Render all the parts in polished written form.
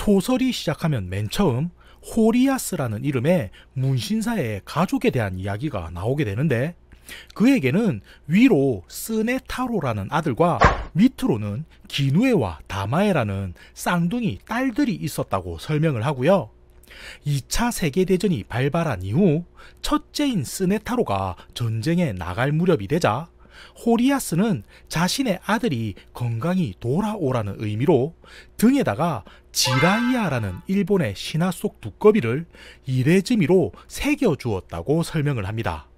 소설이 시작하면 맨 처음 호리아스라는 이름의 문신사의 가족에 대한 이야기가 나오게 되는데, 그에게는 위로 스네타로라는 아들과 밑으로는 기누에와 다마에라는 쌍둥이 딸들이 있었다고 설명을 하고요. 2차 세계대전이 발발한 이후 첫째인 스네타로가 전쟁에 나갈 무렵이 되자 호리아스는 자신의 아들이 건강히 돌아오라는 의미로 등에다가 지라이아라는 일본의 신화 속 두꺼비를 이레즈미로 새겨주었다고 설명을 합니다.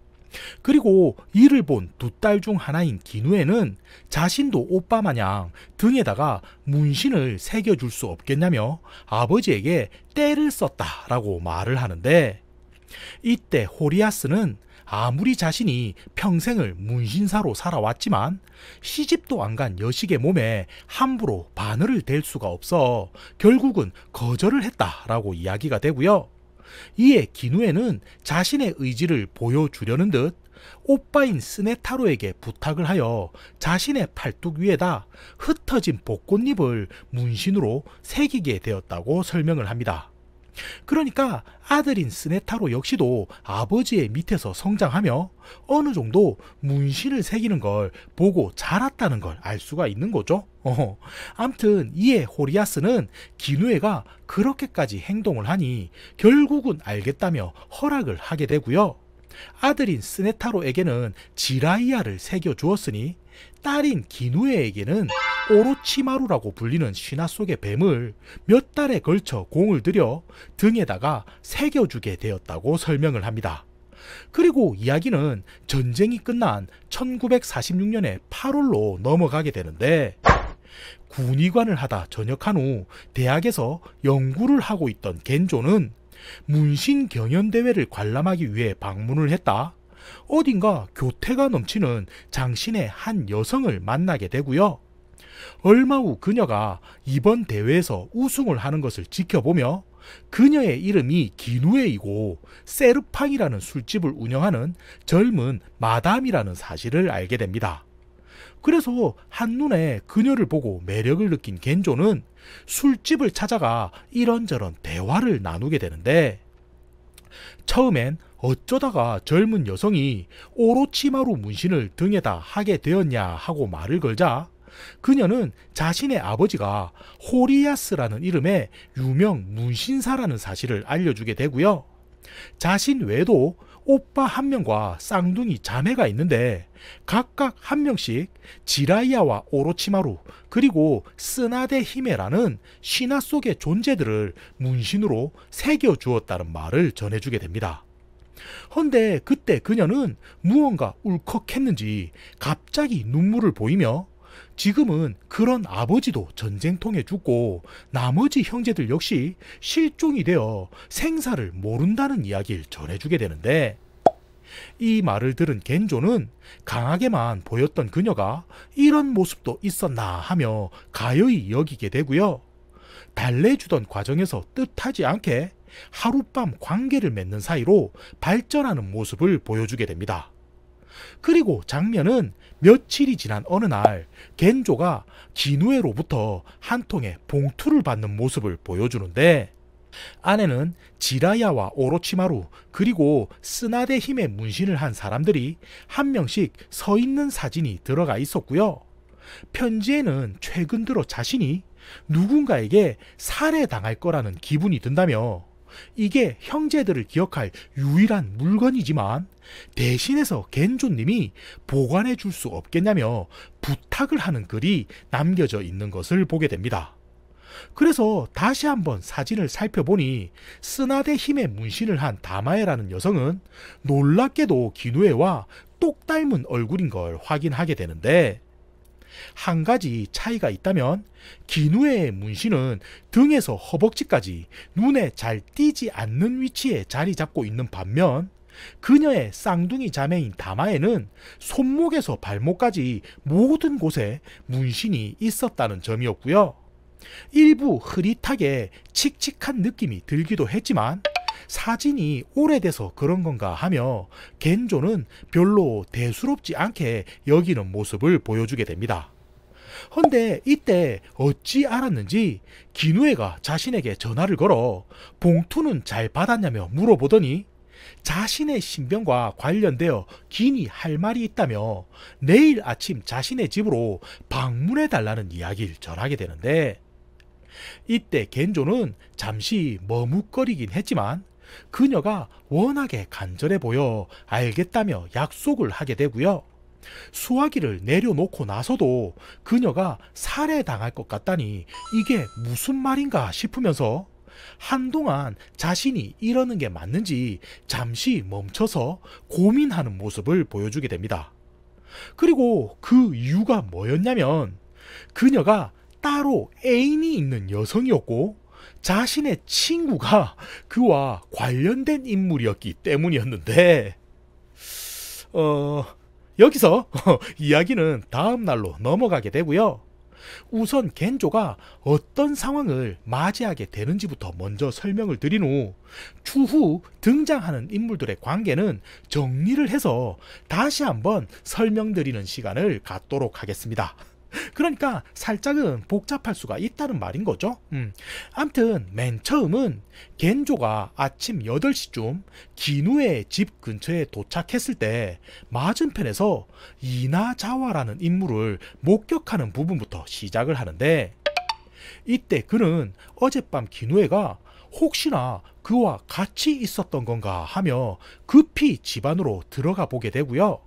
그리고 이를 본 두 딸 중 하나인 기누에는 자신도 오빠 마냥 등에다가 문신을 새겨줄 수 없겠냐며 아버지에게 떼를 썼다라고 말을 하는데, 이때 호리아스는 아무리 자신이 평생을 문신사로 살아왔지만 시집도 안 간 여식의 몸에 함부로 바늘을 댈 수가 없어 결국은 거절을 했다라고 이야기가 되고요. 이에 기누에는 자신의 의지를 보여주려는 듯 오빠인 스네타로에게 부탁을 하여 자신의 팔뚝 위에다 흩어진 벚꽃잎을 문신으로 새기게 되었다고 설명을 합니다. 그러니까 아들인 스네타로 역시도 아버지의 밑에서 성장하며 어느 정도 문신을 새기는 걸 보고 자랐다는 걸 알 수가 있는 거죠. 암튼 이에 호리아스는 기누에가 그렇게까지 행동을 하니 결국은 알겠다며 허락을 하게 되고요. 아들인 스네타로에게는 지라이아를 새겨주었으니 딸인 기누에에게는 오로치마루라고 불리는 신화 속의 뱀을 몇 달에 걸쳐 공을 들여 등에다가 새겨주게 되었다고 설명을 합니다. 그리고 이야기는 전쟁이 끝난 1946년의 8월로 넘어가게 되는데, 군의관을 하다 전역한 후 대학에서 연구를 하고 있던 겐조는 문신 경연대회를 관람하기 위해 방문을 했다. 어딘가 교태가 넘치는 장신의 한 여성을 만나게 되고요. 얼마 후 그녀가 이번 대회에서 우승을 하는 것을 지켜보며 그녀의 이름이 기누에이고 세르팡이라는 술집을 운영하는 젊은 마담이라는 사실을 알게 됩니다. 그래서 한눈에 그녀를 보고 매력을 느낀 겐조는 술집을 찾아가 이런저런 대화를 나누게 되는데, 처음엔 어쩌다가 젊은 여성이 오로치마루 문신을 등에다 하게 되었냐 하고 말을 걸자 그녀는 자신의 아버지가 호리아스라는 이름의 유명 문신사라는 사실을 알려주게 되고요. 자신 외에도 오빠 한 명과 쌍둥이 자매가 있는데 각각 한 명씩 지라이아와 오로치마루 그리고 스나데 히메라는 신화 속의 존재들을 문신으로 새겨주었다는 말을 전해주게 됩니다. 헌데 그때 그녀는 무언가 울컥했는지 갑자기 눈물을 보이며 지금은 그런 아버지도 전쟁통에 죽고 나머지 형제들 역시 실종이 되어 생사를 모른다는 이야기를 전해주게 되는데, 이 말을 들은 겐조는 강하게만 보였던 그녀가 이런 모습도 있었나 하며 가여이 여기게 되고요. 달래주던 과정에서 뜻하지 않게 하룻밤 관계를 맺는 사이로 발전하는 모습을 보여주게 됩니다. 그리고 장면은 며칠이 지난 어느 날 겐조가 기누에로부터 한 통의 봉투를 받는 모습을 보여주는데, 안에는 지라야와 오로치마루 그리고 스나데 힘의 문신을 한 사람들이 한 명씩 서 있는 사진이 들어가 있었고요. 편지에는 최근 들어 자신이 누군가에게 살해당할 거라는 기분이 든다며 이게 형제들을 기억할 유일한 물건이지만 대신해서 겐조님이 보관해 줄 수 없겠냐며 부탁을 하는 글이 남겨져 있는 것을 보게 됩니다. 그래서 다시 한번 사진을 살펴보니 스나데 힘의 문신을 한 다마에라는 여성은 놀랍게도 기누에와 똑 닮은 얼굴인 걸 확인하게 되는데, 한 가지 차이가 있다면 기누에의 문신은 등에서 허벅지까지 눈에 잘 띄지 않는 위치에 자리 잡고 있는 반면 그녀의 쌍둥이 자매인 다마에는 손목에서 발목까지 모든 곳에 문신이 있었다는 점이었고요. 일부 흐릿하게 칙칙한 느낌이 들기도 했지만 사진이 오래돼서 그런 건가 하며 겐조는 별로 대수롭지 않게 여기는 모습을 보여주게 됩니다. 헌데 이때 어찌 알았는지 기누애가 자신에게 전화를 걸어 봉투는 잘 받았냐며 물어보더니 자신의 신병과 관련되어 긴히 할 말이 있다며 내일 아침 자신의 집으로 방문해 달라는 이야기를 전하게 되는데, 이때 겐조는 잠시 머뭇거리긴 했지만 그녀가 워낙에 간절해 보여 알겠다며 약속을 하게 되고요. 수화기를 내려놓고 나서도 그녀가 살해당할 것 같다니 이게 무슨 말인가 싶으면서 한동안 자신이 이러는 게 맞는지 잠시 멈춰서 고민하는 모습을 보여주게 됩니다. 그리고 그 이유가 뭐였냐면 그녀가 따로 애인이 있는 여성이었고 자신의 친구가 그와 관련된 인물이었기 때문이었는데, 여기서 이야기는 다음 날로 넘어가게 되고요. 우선 겐조가 어떤 상황을 맞이하게 되는지부터 먼저 설명을 드린 후 추후 등장하는 인물들의 관계는 정리를 해서 다시 한번 설명드리는 시간을 갖도록 하겠습니다. 그러니까 살짝은 복잡할 수가 있다는 말인 거죠. 암튼 맨 처음은 겐조가 아침 8시쯤 기누의 집 근처에 도착했을 때 맞은편에서 이나자와라는 인물을 목격하는 부분부터 시작을 하는데, 이때 그는 어젯밤 기누에가 혹시나 그와 같이 있었던 건가 하며 급히 집 안으로 들어가 보게 되고요.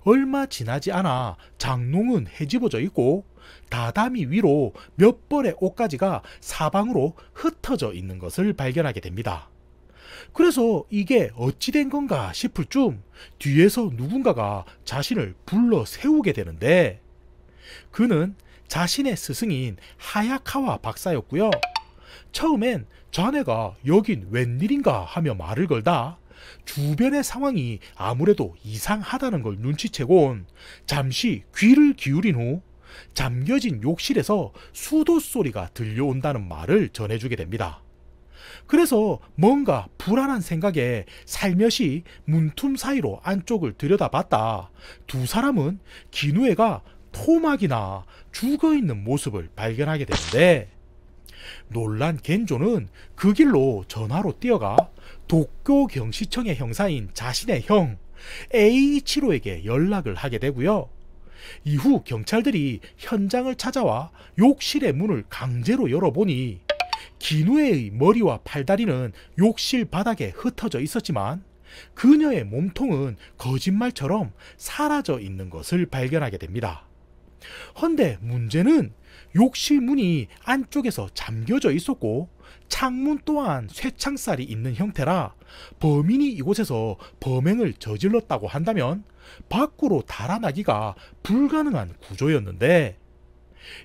얼마 지나지 않아 장롱은 헤집어져 있고 다다미 위로 몇 벌의 옷가지가 사방으로 흩어져 있는 것을 발견하게 됩니다. 그래서 이게 어찌 된 건가 싶을 쯤 뒤에서 누군가가 자신을 불러 세우게 되는데, 그는 자신의 스승인 하야카와 박사였고요. 처음엔 자네가 여긴 웬일인가 하며 말을 걸다 주변의 상황이 아무래도 이상하다는 걸 눈치채곤 잠시 귀를 기울인 후 잠겨진 욕실에서 수도 소리가 들려온다는 말을 전해주게 됩니다. 그래서 뭔가 불안한 생각에 살며시 문틈 사이로 안쪽을 들여다봤다 두 사람은 기누에가 토막이나 죽어있는 모습을 발견하게 되는데, 놀란 겐조는 그 길로 전화로 뛰어가 도쿄 경시청의 형사인 자신의 형 에이이치로에게 연락을 하게 되고요. 이후 경찰들이 현장을 찾아와 욕실의 문을 강제로 열어보니 기누에의 머리와 팔다리는 욕실 바닥에 흩어져 있었지만 그녀의 몸통은 거짓말처럼 사라져 있는 것을 발견하게 됩니다. 헌데 문제는 욕실 문이 안쪽에서 잠겨져 있었고 창문 또한 쇠창살이 있는 형태라 범인이 이곳에서 범행을 저질렀다고 한다면 밖으로 달아나기가 불가능한 구조였는데,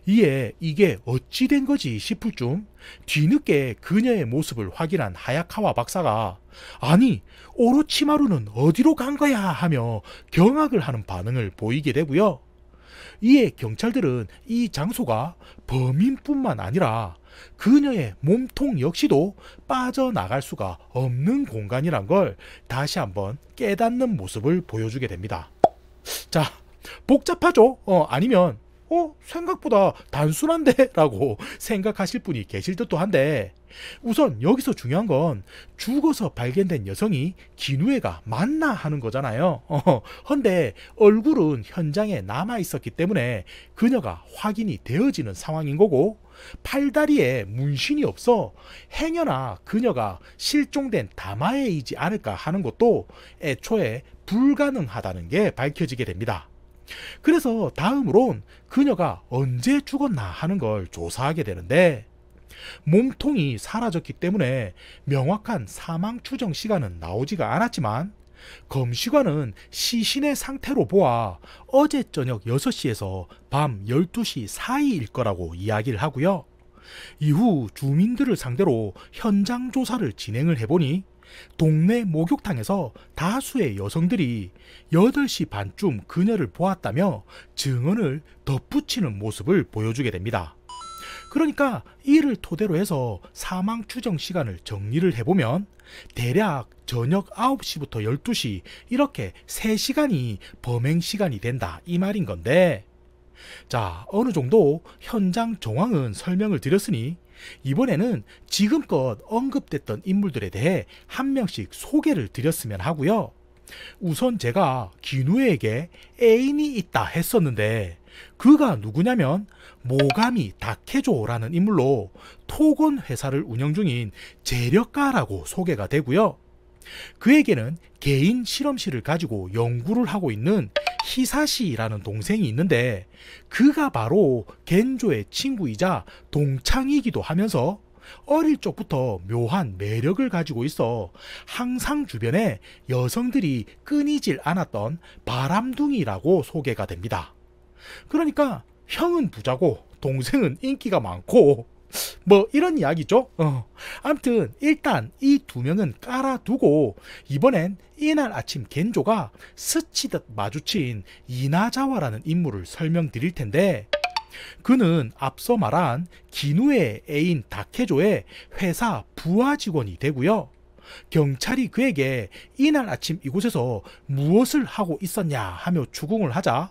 이에 이게 어찌 된 거지 싶을 쯤 뒤늦게 그녀의 모습을 확인한 하야카와 박사가 아니 오로치마루는 어디로 간 거야 하며 경악을 하는 반응을 보이게 되고요. 이에 경찰들은 이 장소가 범인뿐만 아니라 그녀의 몸통 역시도 빠져나갈 수가 없는 공간이란 걸 다시 한번 깨닫는 모습을 보여주게 됩니다. 자, 복잡하죠? 아니면 생각보다 단순한데? 라고 생각하실 분이 계실 듯도 한데, 우선 여기서 중요한 건 죽어서 발견된 여성이 기누에가 맞나 하는 거잖아요. 헌데 얼굴은 현장에 남아 있었기 때문에 그녀가 확인이 되어지는 상황인 거고, 팔다리에 문신이 없어 행여나 그녀가 실종된 다마에이지 않을까 하는 것도 애초에 불가능하다는 게 밝혀지게 됩니다. 그래서 다음으론 그녀가 언제 죽었나 하는 걸 조사하게 되는데, 몸통이 사라졌기 때문에 명확한 사망 추정 시간은 나오지가 않았지만 검시관은 시신의 상태로 보아 어제 저녁 6시에서 밤 12시 사이일 거라고 이야기를 하고요. 이후 주민들을 상대로 현장 조사를 진행을 해보니 동네 목욕탕에서 다수의 여성들이 8시 반쯤 그녀를 보았다며 증언을 덧붙이는 모습을 보여주게 됩니다. 그러니까 이를 토대로 해서 사망 추정 시간을 정리를 해보면 대략 저녁 9시부터 12시 이렇게 3시간이 범행 시간이 된다 이 말인 건데, 자, 어느 정도 현장 정황은 설명을 드렸으니 이번에는 지금껏 언급됐던 인물들에 대해 한 명씩 소개를 드렸으면 하고요. 우선 제가 기누에게 애인이 있다 했었는데 그가 누구냐면 모가미 다케조라는 인물로 토건 회사를 운영 중인 재력가라고 소개가 되고요. 그에게는 개인 실험실을 가지고 연구를 하고 있는 히사시라는 동생이 있는데 그가 바로 겐조의 친구이자 동창이기도 하면서 어릴 적부터 묘한 매력을 가지고 있어 항상 주변에 여성들이 끊이질 않았던 바람둥이라고 소개가 됩니다. 그러니까 형은 부자고 동생은 인기가 많고 뭐 이런 이야기죠. 아무튼 일단 이 두 명은 깔아두고 이번엔 이날 아침 겐조가 스치듯 마주친 이나자와라는 인물을 설명드릴 텐데 그는 앞서 말한 기누의 애인 다케조의 회사 부하 직원이 되고요. 경찰이 그에게 이날 아침 이곳에서 무엇을 하고 있었냐 하며 추궁을 하자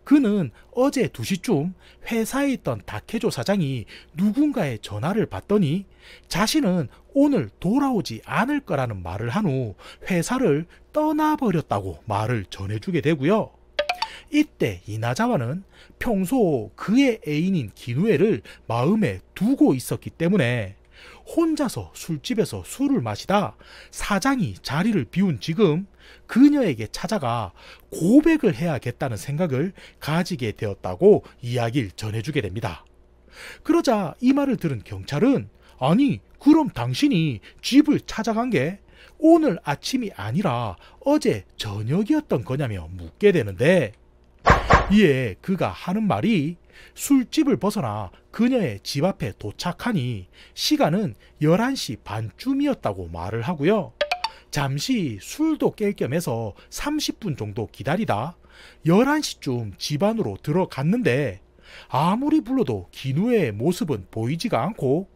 그는 어제 2시쯤 회사에 있던 다케조 사장이 누군가의 전화를 받더니 자신은 오늘 돌아오지 않을 거라는 말을 한 후 회사를 떠나버렸다고 말을 전해주게 되고요. 이때 이나자와는 평소 그의 애인인 기누에를 마음에 두고 있었기 때문에 혼자서 술집에서 술을 마시다 사장이 자리를 비운 지금 그녀에게 찾아가 고백을 해야겠다는 생각을 가지게 되었다고 이야기를 전해주게 됩니다. 그러자 이 말을 들은 경찰은 아니 그럼 당신이 집을 찾아간 게 오늘 아침이 아니라 어제 저녁이었던 거냐며 묻게 되는데 이에 그가 하는 말이 술집을 벗어나 그녀의 집 앞에 도착하니 시간은 11시 반쯤이었다고 말을 하고요. 잠시 술도 깰 겸해서 30분 정도 기다리다 11시쯤 집 안으로 들어갔는데 아무리 불러도 기누의 모습은 보이지가 않고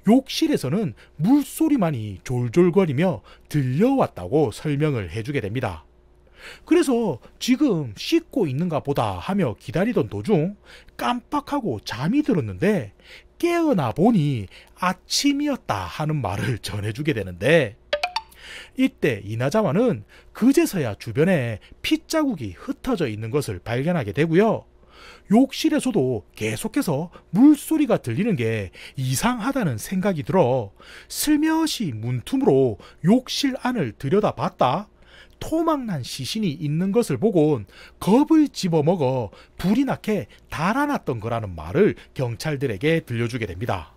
욕실에서는 물소리만이 졸졸거리며 들려왔다고 설명을 해주게 됩니다. 그래서 지금 씻고 있는가 보다 하며 기다리던 도중 깜빡하고 잠이 들었는데 깨어나 보니 아침이었다 하는 말을 전해주게 되는데 이때 이나자와는 그제서야 주변에 핏자국이 흩어져 있는 것을 발견하게 되고요. 욕실에서도 계속해서 물소리가 들리는 게 이상하다는 생각이 들어 슬며시 문틈으로 욕실 안을 들여다봤다 토막난 시신이 있는 것을 보곤 겁을 집어먹어 불이 나게 달아났던 거라는 말을 경찰들에게 들려주게 됩니다.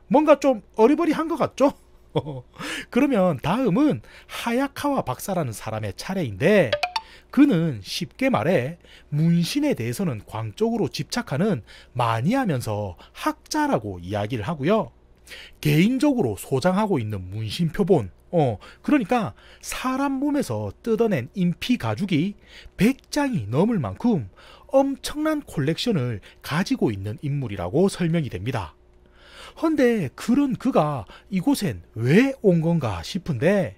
뭔가 좀 어리버리한 것 같죠? 그러면 다음은 하야카와 박사라는 사람의 차례인데 그는 쉽게 말해 문신에 대해서는 광적으로 집착하는 마니아면서 학자라고 이야기를 하고요. 개인적으로 소장하고 있는 문신 표본 그러니까 사람 몸에서 뜯어낸 인피 가죽이 100장이 넘을 만큼 엄청난 콜렉션을 가지고 있는 인물이라고 설명이 됩니다. 헌데 그런 그가 이곳엔 왜 온 건가 싶은데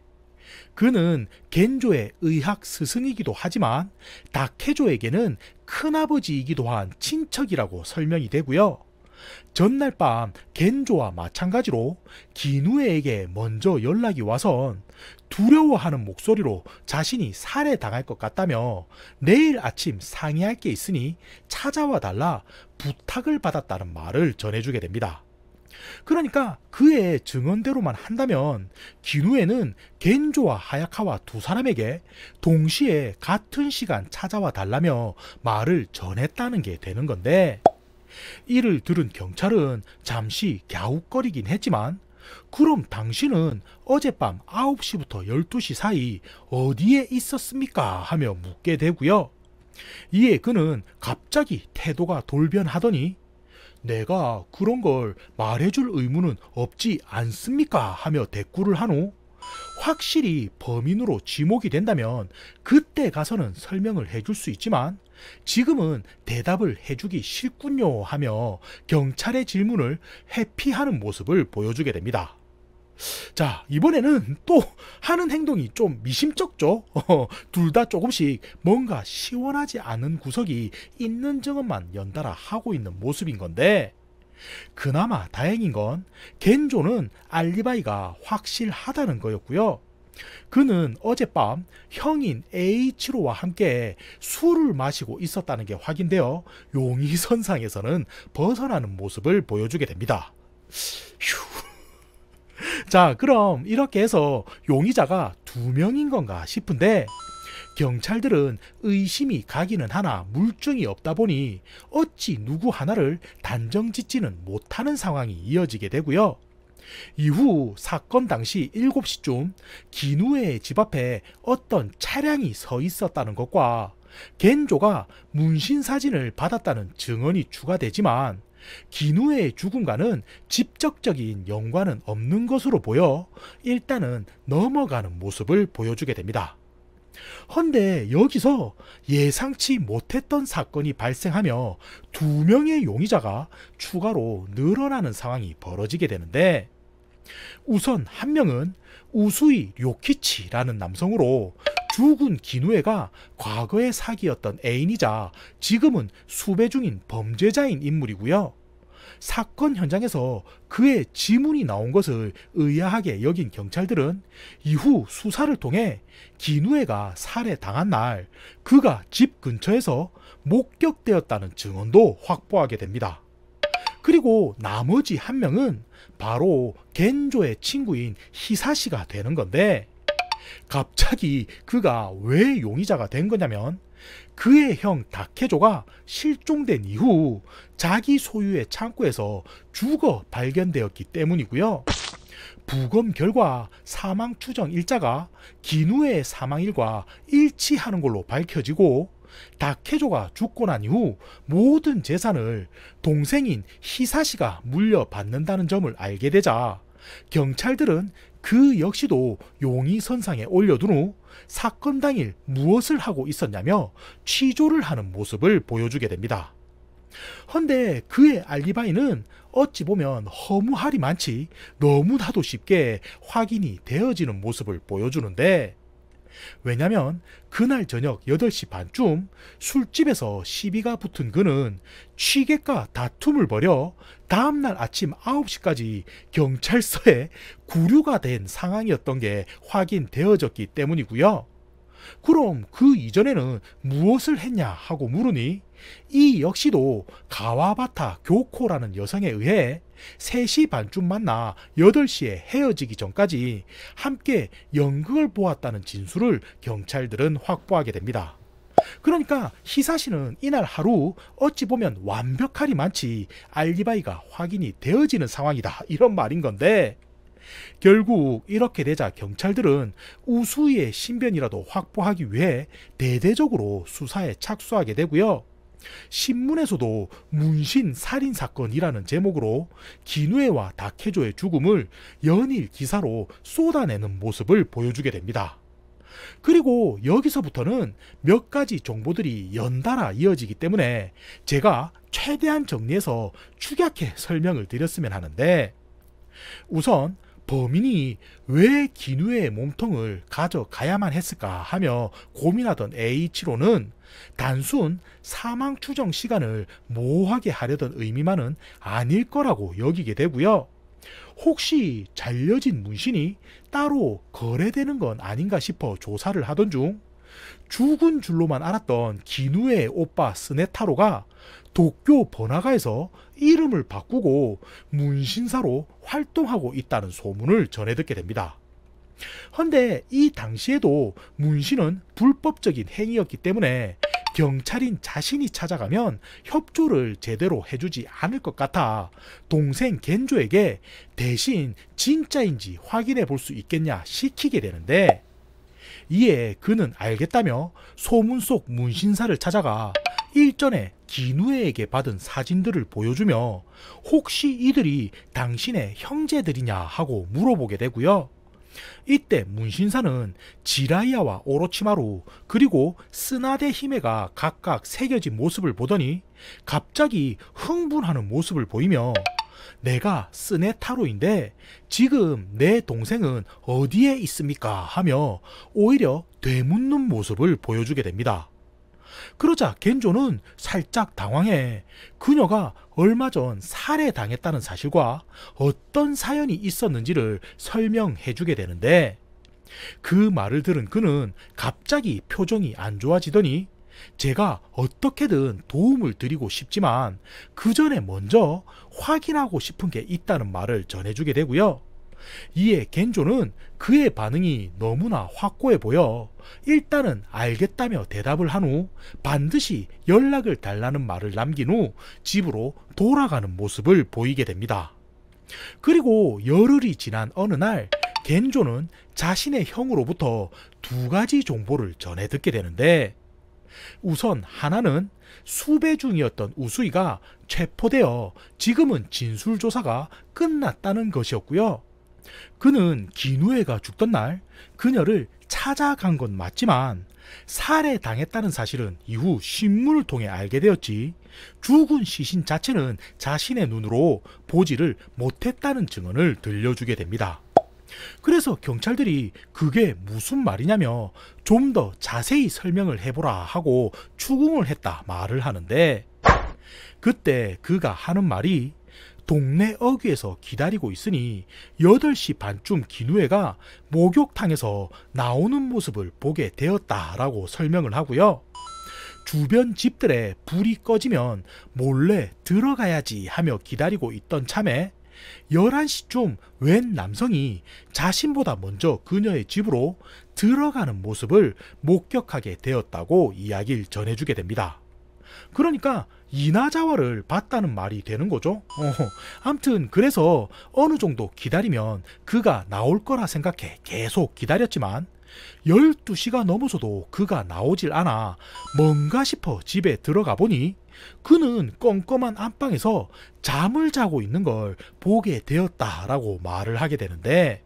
그는 겐조의 의학 스승이기도 하지만 다케조에게는 큰아버지이기도 한 친척이라고 설명이 되고요. 전날 밤 겐조와 마찬가지로 기누에에게 먼저 연락이 와선 두려워하는 목소리로 자신이 살해당할 것 같다며 내일 아침 상의할 게 있으니 찾아와 달라 부탁을 받았다는 말을 전해주게 됩니다. 그러니까 그의 증언대로만 한다면 기누에는 겐조와 하야카와 두 사람에게 동시에 같은 시간 찾아와 달라며 말을 전했다는 게 되는 건데 이를 들은 경찰은 잠시 갸웃거리긴 했지만 그럼 당신은 어젯밤 9시부터 12시 사이 어디에 있었습니까? 하며 묻게 되고요. 이에 그는 갑자기 태도가 돌변하더니 내가 그런 걸 말해줄 의무는 없지 않습니까? 하며 대꾸를 한 후 확실히 범인으로 지목이 된다면 그때 가서는 설명을 해줄 수 있지만 지금은 대답을 해주기 싫군요 하며 경찰의 질문을 회피하는 모습을 보여주게 됩니다. 자, 이번에는 또 하는 행동이 좀 미심쩍죠? 둘 다 조금씩 뭔가 시원하지 않은 구석이 있는 점만 연달아 하고 있는 모습인 건데, 그나마 다행인 건 겐조는 알리바이가 확실하다는 거였고요. 그는 어젯밤 형인 에이치로와 함께 술을 마시고 있었다는 게 확인되어 용의선상에서는 벗어나는 모습을 보여주게 됩니다. 휴. 자, 그럼 이렇게 해서 용의자가 2명인 건가 싶은데, 경찰들은 의심이 가기는 하나 물증이 없다 보니 어찌 누구 하나를 단정 짓지는 못하는 상황이 이어지게 되고요. 이후 사건 당시 7시쯤 기누에의 집 앞에 어떤 차량이 서 있었다는 것과 겐조가 문신 사진을 받았다는 증언이 추가되지만, 기누에의 죽음과는 직접적인 연관은 없는 것으로 보여 일단은 넘어가는 모습을 보여주게 됩니다. 헌데 여기서 예상치 못했던 사건이 발생하며 2명의 용의자가 추가로 늘어나는 상황이 벌어지게 되는데, 우선 한 명은 우수이 료키치라는 남성으로 죽은 기누에가 과거의 사귀었던 애인이자 지금은 수배 중인 범죄자인 인물이고요. 사건 현장에서 그의 지문이 나온 것을 의아하게 여긴 경찰들은 이후 수사를 통해 기누에가 살해당한 날 그가 집 근처에서 목격되었다는 증언도 확보하게 됩니다. 그리고 나머지 한 명은 바로 겐조의 친구인 히사시가 되는 건데, 갑자기 그가 왜 용의자가 된 거냐면, 그의 형 다케조가 실종된 이후 자기 소유의 창고에서 죽어 발견되었기 때문이고요. 부검 결과 사망 추정 일자가 기누에의 사망일과 일치하는 걸로 밝혀지고, 다케조가 죽고 난 이후 모든 재산을 동생인 히사시가 물려받는다는 점을 알게 되자 경찰들은 그 역시도 용의선상에 올려둔 후 사건 당일 무엇을 하고 있었냐며 취조를 하는 모습을 보여주게 됩니다. 헌데 그의 알리바이는 어찌 보면 허무할이 많지 너무나도 쉽게 확인이 되어지는 모습을 보여주는데, 왜냐면 그날 저녁 8시 반쯤 술집에서 시비가 붙은 그는 취객과 다툼을 벌여 다음날 아침 9시까지 경찰서에 구류가 된 상황이었던 게 확인되어졌기 때문이고요. 그럼 그 이전에는 무엇을 했냐 하고 물으니, 이 역시도 가와바타 교코라는 여성에 의해 3시 반쯤 만나 8시에 헤어지기 전까지 함께 연극을 보았다는 진술을 경찰들은 확보하게 됩니다. 그러니까 히사시는 이날 하루 어찌 보면 완벽하리 많지 알리바이가 확인이 되어지는 상황이다, 이런 말인 건데, 결국 이렇게 되자 경찰들은 우수이의 신변이라도 확보하기 위해 대대적으로 수사에 착수하게 되고요. 신문에서도 문신 살인사건이라는 제목으로 기누에와 다케조의 죽음을 연일 기사로 쏟아내는 모습을 보여주게 됩니다. 그리고 여기서부터는 몇 가지 정보들이 연달아 이어지기 때문에 제가 최대한 정리해서 축약해 설명을 드렸으면 하는데, 우선 범인이 왜 기누에의 몸통을 가져가야만 했을까 하며 고민하던 A치로는 단순 사망 추정 시간을 모호하게 하려던 의미만은 아닐 거라고 여기게 되고요. 혹시 잘려진 문신이 따로 거래되는 건 아닌가 싶어 조사를 하던 중 죽은 줄로만 알았던 기누에의 오빠 스네타로가 도쿄 번화가에서 이름을 바꾸고 문신사로 활동하고 있다는 소문을 전해 듣게 됩니다. 헌데 이 당시에도 문신은 불법적인 행위였기 때문에 경찰인 자신이 찾아가면 협조를 제대로 해주지 않을 것 같아 동생 겐조에게 대신 진짜인지 확인해 볼 수 있겠냐 시키게 되는데, 이에 그는 알겠다며 소문 속 문신사를 찾아가 일전에 기누에에게 받은 사진들을 보여주며 혹시 이들이 당신의 형제들이냐 하고 물어보게 되고요. 이때 문신사는 지라이아와 오로치마루 그리고 스나데 히메가 각각 새겨진 모습을 보더니 갑자기 흥분하는 모습을 보이며 내가 스네타로인데 지금 내 동생은 어디에 있습니까? 하며 오히려 되묻는 모습을 보여주게 됩니다. 그러자 겐조는 살짝 당황해 그녀가 얼마 전 살해당했다는 사실과 어떤 사연이 있었는지를 설명해 주게 되는데, 그 말을 들은 그는 갑자기 표정이 안 좋아지더니 제가 어떻게든 도움을 드리고 싶지만 그 전에 먼저 확인하고 싶은 게 있다는 말을 전해주게 되고요. 이에 겐조는 그의 반응이 너무나 확고해 보여 일단은 알겠다며 대답을 한 후 반드시 연락을 달라는 말을 남긴 후 집으로 돌아가는 모습을 보이게 됩니다. 그리고 열흘이 지난 어느 날 겐조는 자신의 형으로부터 두 가지 정보를 전해 듣게 되는데, 우선 하나는 수배 중이었던 우수이가 체포되어 지금은 진술조사가 끝났다는 것이었고요. 그는 기누에가 죽던 날 그녀를 찾아간 건 맞지만 살해당했다는 사실은 이후 신문을 통해 알게 되었지 죽은 시신 자체는 자신의 눈으로 보지를 못했다는 증언을 들려주게 됩니다. 그래서 경찰들이 그게 무슨 말이냐며 좀 더 자세히 설명을 해보라 하고 추궁을 했다 말을 하는데, 그때 그가 하는 말이 동네 어귀에서 기다리고 있으니 8시 반쯤 기누에가 목욕탕에서 나오는 모습을 보게 되었다라고 설명을 하고요. 주변 집들에 불이 꺼지면 몰래 들어가야지 하며 기다리고 있던 참에 11시쯤 웬 남성이 자신보다 먼저 그녀의 집으로 들어가는 모습을 목격하게 되었다고 이야기를 전해주게 됩니다. 그러니까 이나자와를 봤다는 말이 되는 거죠. 암튼 그래서 어느 정도 기다리면 그가 나올 거라 생각해 계속 기다렸지만 12시가 넘어서도 그가 나오질 않아 뭔가 싶어 집에 들어가 보니 그는 껌껌한 안방에서 잠을 자고 있는 걸 보게 되었다라고 말을 하게 되는데,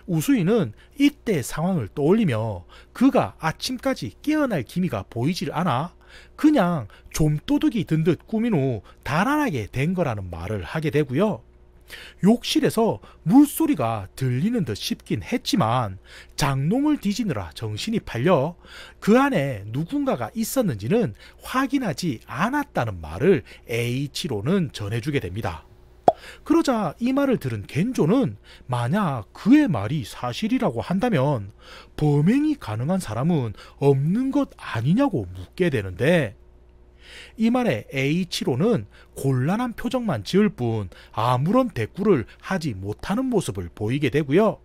우수이는 이때 상황을 떠올리며 그가 아침까지 깨어날 기미가 보이질 않아 그냥 좀도둑이 든 듯 꾸민 후 달아나게 된 거라는 말을 하게 되고요. 욕실에서 물소리가 들리는 듯 싶긴 했지만 장롱을 뒤지느라 정신이 팔려 그 안에 누군가가 있었는지는 확인하지 않았다는 말을 H로는 전해주게 됩니다. 그러자 이 말을 들은 겐조는 만약 그의 말이 사실이라고 한다면 범행이 가능한 사람은 없는 것 아니냐고 묻게 되는데, 이 말에 H로는 곤란한 표정만 지을 뿐 아무런 대꾸를 하지 못하는 모습을 보이게 되고요.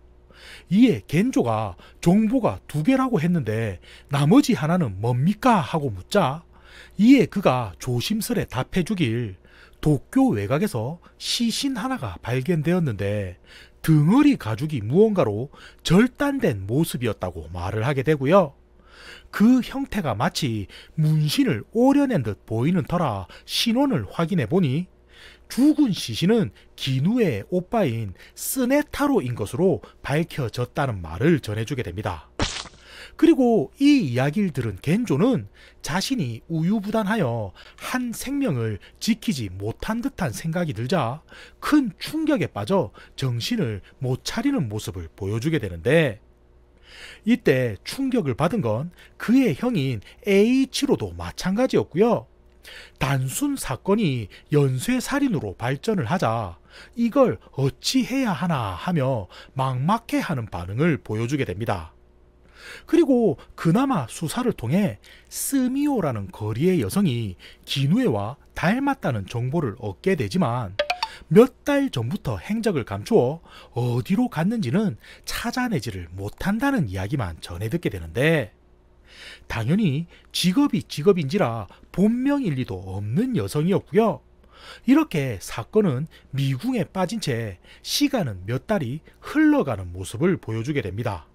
이에 겐조가 정보가 2개라고 했는데 나머지 하나는 뭡니까? 하고 묻자 이에 그가 조심스레 답해주길 도쿄 외곽에서 시신 하나가 발견되었는데 덩어리 가죽이 무언가로 절단된 모습이었다고 말을 하게 되고요. 그 형태가 마치 문신을 오려낸 듯 보이는 터라 신원을 확인해 보니 죽은 시신은 기누의 오빠인 스네타로인 것으로 밝혀졌다는 말을 전해주게 됩니다. 그리고 이 이야기를 들은 겐조는 자신이 우유부단하여 한 생명을 지키지 못한 듯한 생각이 들자 큰 충격에 빠져 정신을 못 차리는 모습을 보여주게 되는데, 이때 충격을 받은 건 그의 형인 H로도 마찬가지였고요. 단순 사건이 연쇄살인으로 발전을 하자 이걸 어찌해야 하나 하며 막막해하는 반응을 보여주게 됩니다. 그리고 그나마 수사를 통해 스미오라는 거리의 여성이 기누에와 닮았다는 정보를 얻게 되지만 몇 달 전부터 행적을 감추어 어디로 갔는지는 찾아내지를 못한다는 이야기만 전해 듣게 되는데, 당연히 직업이 직업인지라 본명일 리도 없는 여성이었고요. 이렇게 사건은 미궁에 빠진 채 시간은 몇 달이 흘러가는 모습을 보여주게 됩니다.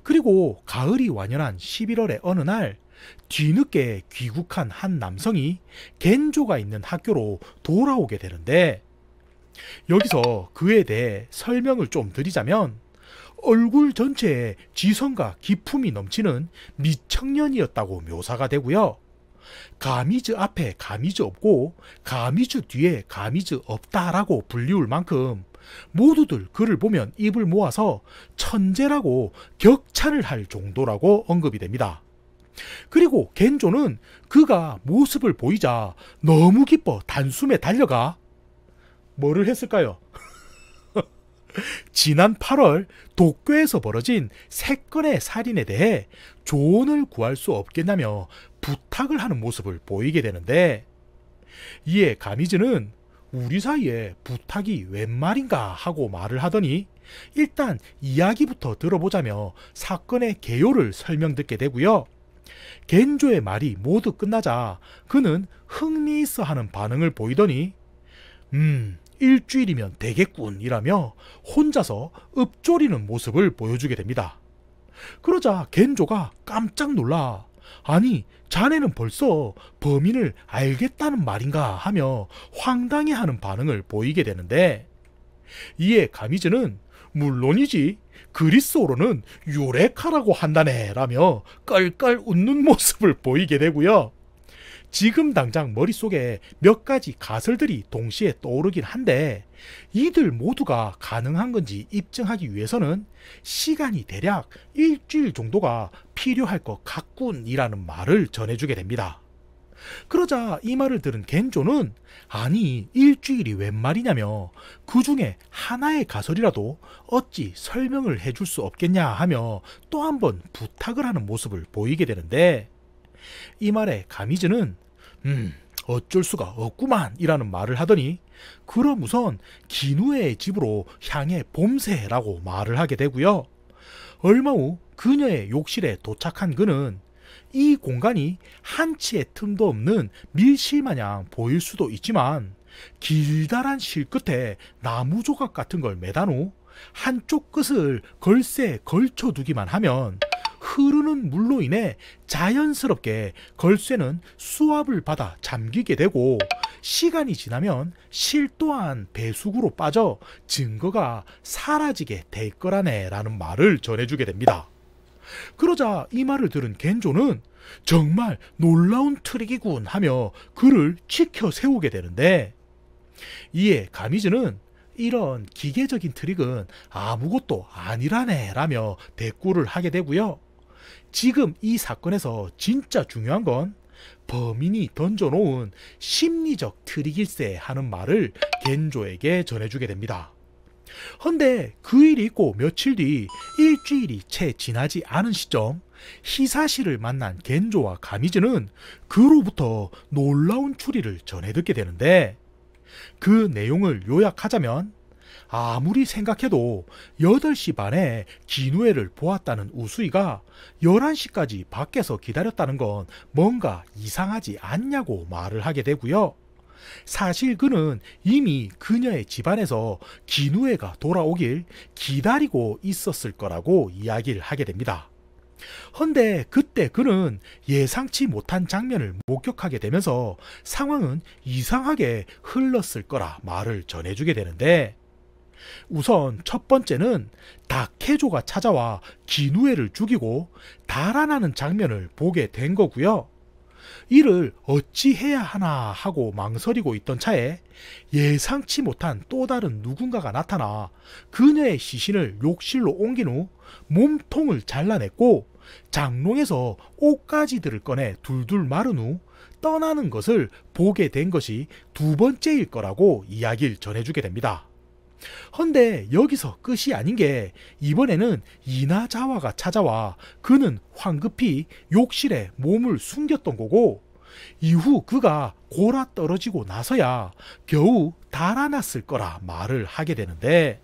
그리고 가을이 완연한 11월의 어느 날 뒤늦게 귀국한 한 남성이 겐조가 있는 학교로 돌아오게 되는데, 여기서 그에 대해 설명을 좀 드리자면 얼굴 전체에 지성과 기품이 넘치는 미청년이었다고 묘사가 되고요. 가미즈 앞에 가미즈 없고 가미즈 뒤에 가미즈 없다라고 불리울 만큼 모두들 그를 보면 입을 모아서 천재라고 격찬을 할 정도라고 언급이 됩니다. 그리고 겐조는 그가 모습을 보이자 너무 기뻐 단숨에 달려가 뭐를 했을까요? 지난 8월 도쿄에서 벌어진 3건의 살인에 대해 조언을 구할 수 없겠냐며 부탁을 하는 모습을 보이게 되는데, 이에 가미즈는 우리 사이에 부탁이 웬 말인가 하고 말을 하더니 일단 이야기부터 들어보자며 사건의 개요를 설명 듣게 되고요. 겐조의 말이 모두 끝나자 그는 흥미있어 하는 반응을 보이더니 일주일이면 되겠군 이라며 혼자서 읊조리는 모습을 보여주게 됩니다. 그러자 겐조가 깜짝 놀라 아니 자네는 벌써 범인을 알겠다는 말인가 하며 황당해하는 반응을 보이게 되는데, 이에 가미즈는 물론이지 그리스어로는 유레카라고 한다네 라며 깔깔 웃는 모습을 보이게 되고요. 지금 당장 머릿속에 몇 가지 가설들이 동시에 떠오르긴 한데 이들 모두가 가능한 건지 입증하기 위해서는 시간이 대략 일주일 정도가 필요할 것 같군 이라는 말을 전해주게 됩니다. 그러자 이 말을 들은 겐조는 아니 일주일이 웬 말이냐며 그 중에 하나의 가설이라도 어찌 설명을 해줄 수 없겠냐 하며 또 한 번 부탁을 하는 모습을 보이게 되는데, 이 말에 가미즈는 어쩔 수가 없구만 이라는 말을 하더니 그럼 우선 기누에의 집으로 향해 봄새라고 말을 하게 되고요. 얼마 후 그녀의 욕실에 도착한 그는 이 공간이 한치의 틈도 없는 밀실마냥 보일 수도 있지만 길다란 실 끝에 나무 조각 같은 걸 매단 후 한쪽 끝을 걸쇠에 걸쳐두기만 하면 흐르는 물로 인해 자연스럽게 걸쇠는 수압을 받아 잠기게 되고 시간이 지나면 실 또한 배수구로 빠져 증거가 사라지게 될 거라네 라는 말을 전해주게 됩니다. 그러자 이 말을 들은 겐조는 정말 놀라운 트릭이군 하며 그를 치켜 세우게 되는데, 이에 가미즈는 이런 기계적인 트릭은 아무것도 아니라네 라며 대꾸를 하게 되고요. 지금 이 사건에서 진짜 중요한 건 범인이 던져놓은 심리적 트릭일세 하는 말을 겐조에게 전해주게 됩니다. 헌데 그 일이 있고 며칠 뒤 일주일이 채 지나지 않은 시점 히사시를 만난 겐조와 가미즈는 그로부터 놀라운 추리를 전해 듣게 되는데, 그 내용을 요약하자면 아무리 생각해도 8시 반에 기누에를 보았다는 우수이가 11시까지 밖에서 기다렸다는 건 뭔가 이상하지 않냐고 말을 하게 되고요. 사실 그는 이미 그녀의 집안에서 기누에가 돌아오길 기다리고 있었을 거라고 이야기를 하게 됩니다. 헌데 그때 그는 예상치 못한 장면을 목격하게 되면서 상황은 이상하게 흘렀을 거라 말을 전해주게 되는데, 우선 첫 번째는 다케조가 찾아와 기누에를 죽이고 달아나는 장면을 보게 된 거고요. 이를 어찌 해야 하나 하고 망설이고 있던 차에 예상치 못한 또 다른 누군가가 나타나 그녀의 시신을 욕실로 옮긴 후 몸통을 잘라냈고 장롱에서 옷가지들을 꺼내 둘둘 마른 후 떠나는 것을 보게 된 것이 두 번째일 거라고 이야기를 전해주게 됩니다. 헌데 여기서 끝이 아닌 게 이번에는 이나자와가 찾아와 그는 황급히 욕실에 몸을 숨겼던 거고, 이후 그가 골아 떨어지고 나서야 겨우 달아났을 거라 말을 하게 되는데,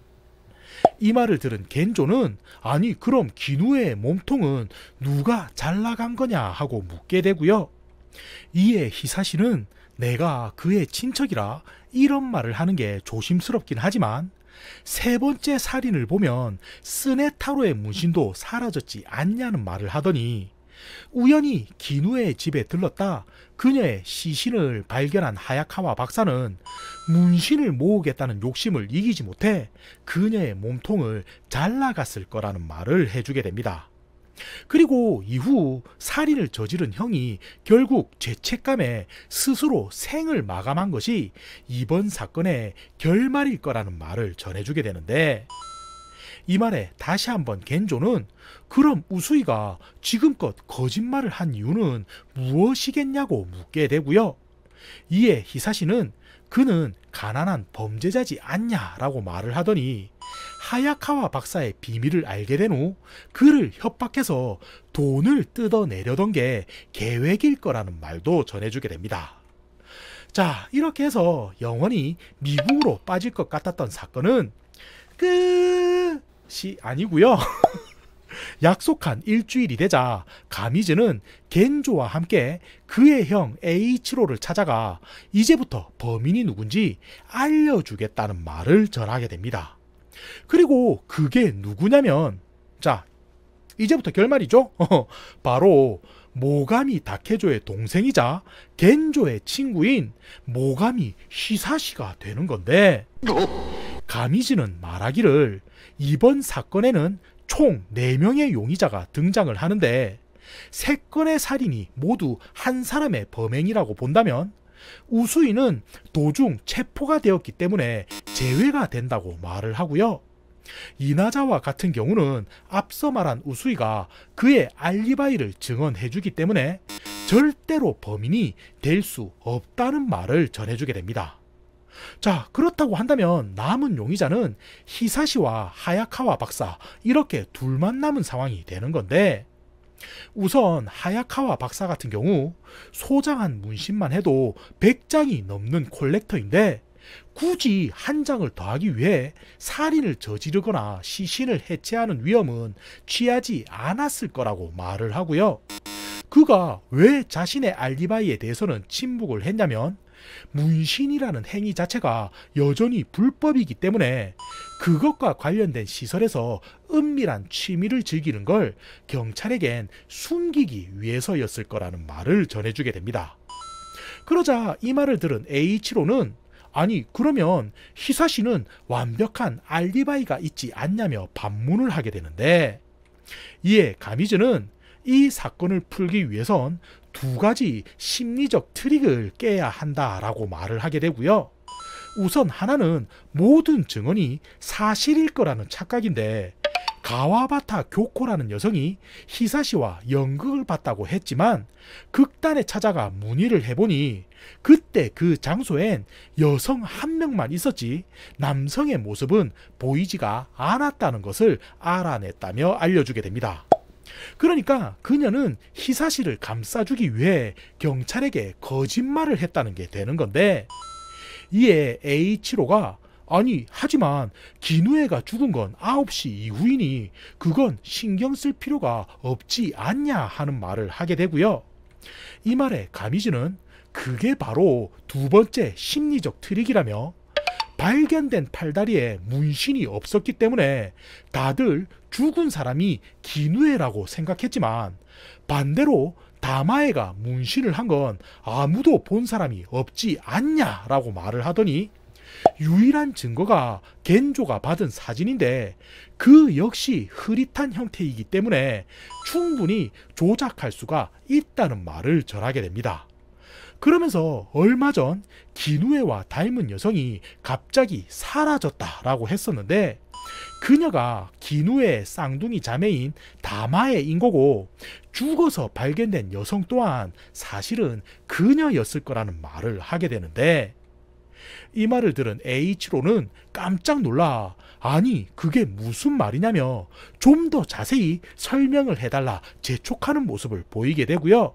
이 말을 들은 겐조는 아니 그럼 기누의 몸통은 누가 잘라간 거냐 하고 묻게 되고요. 이에 히사시는 내가 그의 친척이라 이런 말을 하는 게 조심스럽긴 하지만 세 번째 살인을 보면 스네타로의 문신도 사라졌지 않냐는 말을 하더니 우연히 기누의 집에 들렀다 그녀의 시신을 발견한 하야카와 박사는 문신을 모으겠다는 욕심을 이기지 못해 그녀의 몸통을 잘라갔을 거라는 말을 해주게 됩니다. 그리고 이후 살인을 저지른 형이 결국 죄책감에 스스로 생을 마감한 것이 이번 사건의 결말일 거라는 말을 전해주게 되는데, 이 말에 다시 한번 겐조는 그럼 우수이가 지금껏 거짓말을 한 이유는 무엇이겠냐고 묻게 되고요. 이에 히사시는 그는 가난한 범죄자지 않냐라고 말을 하더니 하야카와 박사의 비밀을 알게 된 후 그를 협박해서 돈을 뜯어내려던 게 계획일 거라는 말도 전해주게 됩니다. 자, 이렇게 해서 영원히 미궁으로 빠질 것 같았던 사건은 끝이 아니고요. 약속한 일주일이 되자 가미즈는 겐조와 함께 그의 형 에이치로를 찾아가 이제부터 범인이 누군지 알려주겠다는 말을 전하게 됩니다. 그리고 그게 누구냐면, 자, 이제부터 결말이죠. 바로 모가미 다케조의 동생이자 겐조의 친구인 모가미 히사시가 되는 건데, 가미즈는 말하기를 이번 사건에는 총 4명의 용의자가 등장을 하는데 3건의 살인이 모두 한 사람의 범행이라고 본다면 우수이는 도중 체포가 되었기 때문에 제외가 된다고 말을 하고요. 이나자와 같은 경우는 앞서 말한 우수이가 그의 알리바이를 증언해주기 때문에 절대로 범인이 될 수 없다는 말을 전해주게 됩니다. 자, 그렇다고 한다면 남은 용의자는 히사시와 하야카와 박사, 이렇게 둘만 남은 상황이 되는 건데, 우선 하야카와 박사 같은 경우 소장한 문신만 해도 100장이 넘는 콜렉터인데 굳이 한 장을 더하기 위해 살인을 저지르거나 시신을 해체하는 위험은 취하지 않았을 거라고 말을 하고요. 그가 왜 자신의 알리바이에 대해서는 침묵을 했냐면 문신이라는 행위 자체가 여전히 불법이기 때문에 그것과 관련된 시설에서 은밀한 취미를 즐기는 걸 경찰에겐 숨기기 위해서였을 거라는 말을 전해주게 됩니다. 그러자 이 말을 들은 에이치로는 아니 그러면 히사시는 완벽한 알리바이가 있지 않냐며 반문을 하게 되는데, 이에 가미즈는 이 사건을 풀기 위해선 2가지 심리적 트릭을 깨야 한다라고 말을 하게 되고요. 우선 하나는 모든 증언이 사실일 거라는 착각인데, 가와바타 교코라는 여성이 히사시와 연극을 봤다고 했지만 극단에 찾아가 문의를 해보니 그때 그 장소엔 여성 1명만 있었지 남성의 모습은 보이지가 않았다는 것을 알아냈다며 알려주게 됩니다. 그러니까 그녀는 히사시를 감싸주기 위해 경찰에게 거짓말을 했다는 게 되는 건데, 이에 에이치로가 아니 하지만 기누에가 죽은 건 9시 이후이니 그건 신경 쓸 필요가 없지 않냐 하는 말을 하게 되고요. 이 말에 가미즈는 그게 바로 2번째 심리적 트릭이라며 발견된 팔다리에 문신이 없었기 때문에 다들 죽은 사람이 기누에라고 생각했지만 반대로 다마에가 문신을 한 건 아무도 본 사람이 없지 않냐라고 말을 하더니 유일한 증거가 겐조가 받은 사진인데 그 역시 흐릿한 형태이기 때문에 충분히 조작할 수가 있다는 말을 전하게 됩니다. 그러면서 얼마 전 기누에와 닮은 여성이 갑자기 사라졌다라고 했었는데 그녀가 기누에의 쌍둥이 자매인 다마의 인거고 죽어서 발견된 여성 또한 사실은 그녀였을 거라는 말을 하게 되는데, 이 말을 들은 에이치로는 깜짝 놀라 아니 그게 무슨 말이냐며 좀 더 자세히 설명을 해달라 재촉하는 모습을 보이게 되고요.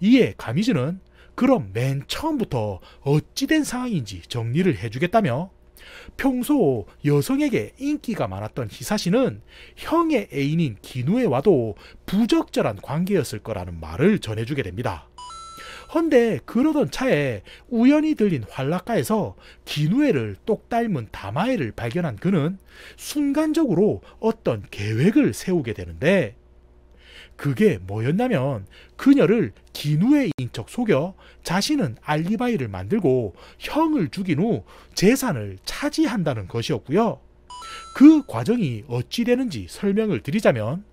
이에 가미즈는 그럼 맨 처음부터 어찌된 상황인지 정리를 해주겠다며 평소 여성에게 인기가 많았던 히사시는 형의 애인인 기누에와도 부적절한 관계였을 거라는 말을 전해주게 됩니다. 헌데 그러던 차에 우연히 들린 활락가에서 기누에를 똑 닮은 다마에를 발견한 그는 순간적으로 어떤 계획을 세우게 되는데, 그게 뭐였냐면 그녀를 기누에인 척 속여 자신은 알리바이를 만들고 형을 죽인 후 재산을 차지한다는 것이었고요. 그 과정이 어찌 되는지 설명을 드리자면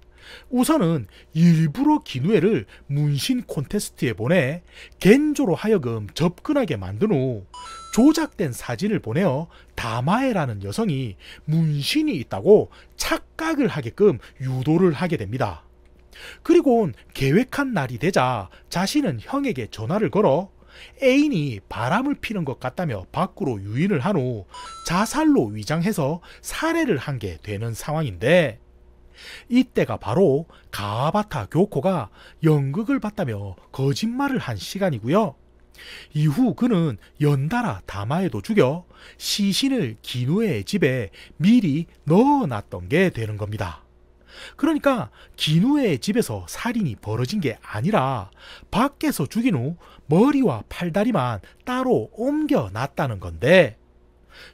우선은 일부러 기누에를 문신 콘테스트에 보내 겐조로 하여금 접근하게 만든 후 조작된 사진을 보내어 다마에라는 여성이 문신이 있다고 착각을 하게끔 유도를 하게 됩니다. 그리고 계획한 날이 되자 자신은 형에게 전화를 걸어 애인이 바람을 피는 것 같다며 밖으로 유인을 한 후 자살로 위장해서 살해를 한 게 되는 상황인데, 이때가 바로 가와바타 교코가 연극을 봤다며 거짓말을 한 시간이고요. 이후 그는 연달아 다마에도 죽여 시신을 기누에의 집에 미리 넣어놨던 게 되는 겁니다. 그러니까 기누에의 집에서 살인이 벌어진 게 아니라 밖에서 죽인 후 머리와 팔다리만 따로 옮겨놨다는 건데,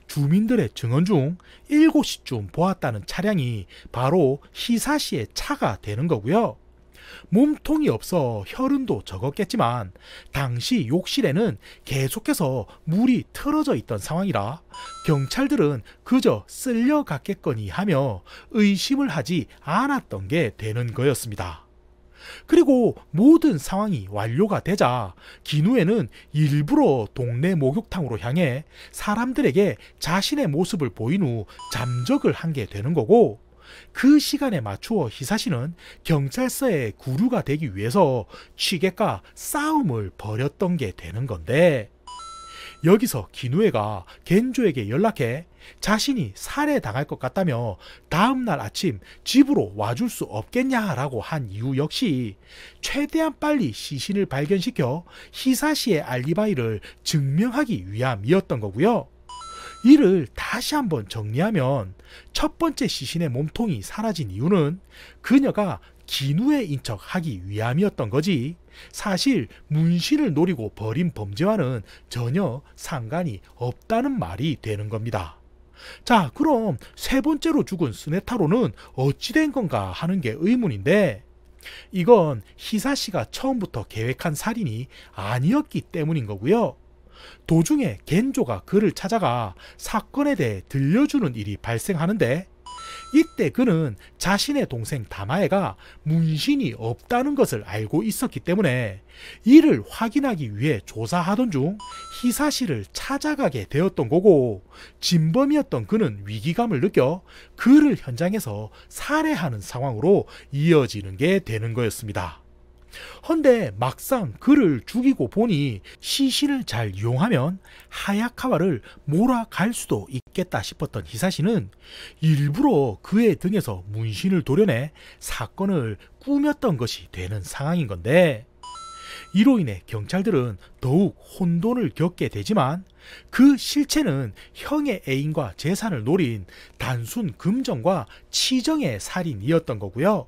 주민들의 증언 중 7시쯤 보았다는 차량이 바로 히사시의 차가 되는 거고요. 몸통이 없어 혈흔도 적었겠지만 당시 욕실에는 계속해서 물이 틀어져 있던 상황이라 경찰들은 그저 쓸려갔겠거니 하며 의심을 하지 않았던 게 되는 거였습니다. 그리고 모든 상황이 완료가 되자 기누에는 일부러 동네 목욕탕으로 향해 사람들에게 자신의 모습을 보인 후 잠적을 한 게 되는 거고, 그 시간에 맞추어 히사시는 경찰서에 구류가 되기 위해서 취객과 싸움을 벌였던 게 되는 건데, 여기서 기누에가 겐조에게 연락해 자신이 살해당할 것 같다며 다음날 아침 집으로 와줄 수 없겠냐라고 한 이유 역시 최대한 빨리 시신을 발견시켜 히사시의 알리바이를 증명하기 위함이었던 거고요. 이를 다시 한번 정리하면 첫 번째 시신의 몸통이 사라진 이유는 그녀가 기누에인 척 하기 위함이었던 거지, 사실 문신을 노리고 벌인 범죄와는 전혀 상관이 없다는 말이 되는 겁니다. 자, 그럼 세 번째로 죽은 스네타로는 어찌 된 건가 하는 게 의문인데, 이건 히사시가 처음부터 계획한 살인이 아니었기 때문인 거고요. 도중에 겐조가 그를 찾아가 사건에 대해 들려주는 일이 발생하는데, 이때 그는 자신의 동생 다마에가 문신이 없다는 것을 알고 있었기 때문에 이를 확인하기 위해 조사하던 중 히사시를 찾아가게 되었던 거고, 진범이었던 그는 위기감을 느껴 그를 현장에서 살해하는 상황으로 이어지는 게 되는 거였습니다. 헌데 막상 그를 죽이고 보니 시신을 잘 이용하면 하야카와를 몰아갈 수도 있겠다 싶었던 히사시는 일부러 그의 등에서 문신을 도려내 사건을 꾸몄던 것이 되는 상황인 건데, 이로 인해 경찰들은 더욱 혼돈을 겪게 되지만 그 실체는 형의 애인과 재산을 노린 단순 금정과 치정의 살인이었던 거고요.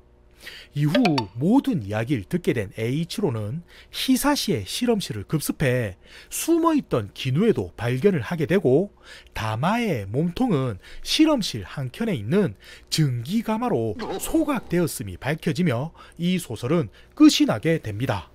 이후 모든 이야기를 듣게 된 에이치로는 히사시의 실험실을 급습해 숨어있던 기누에도 발견을 하게 되고, 다마의 몸통은 실험실 한켠에 있는 증기가마로 소각되었음이 밝혀지며 이 소설은 끝이 나게 됩니다.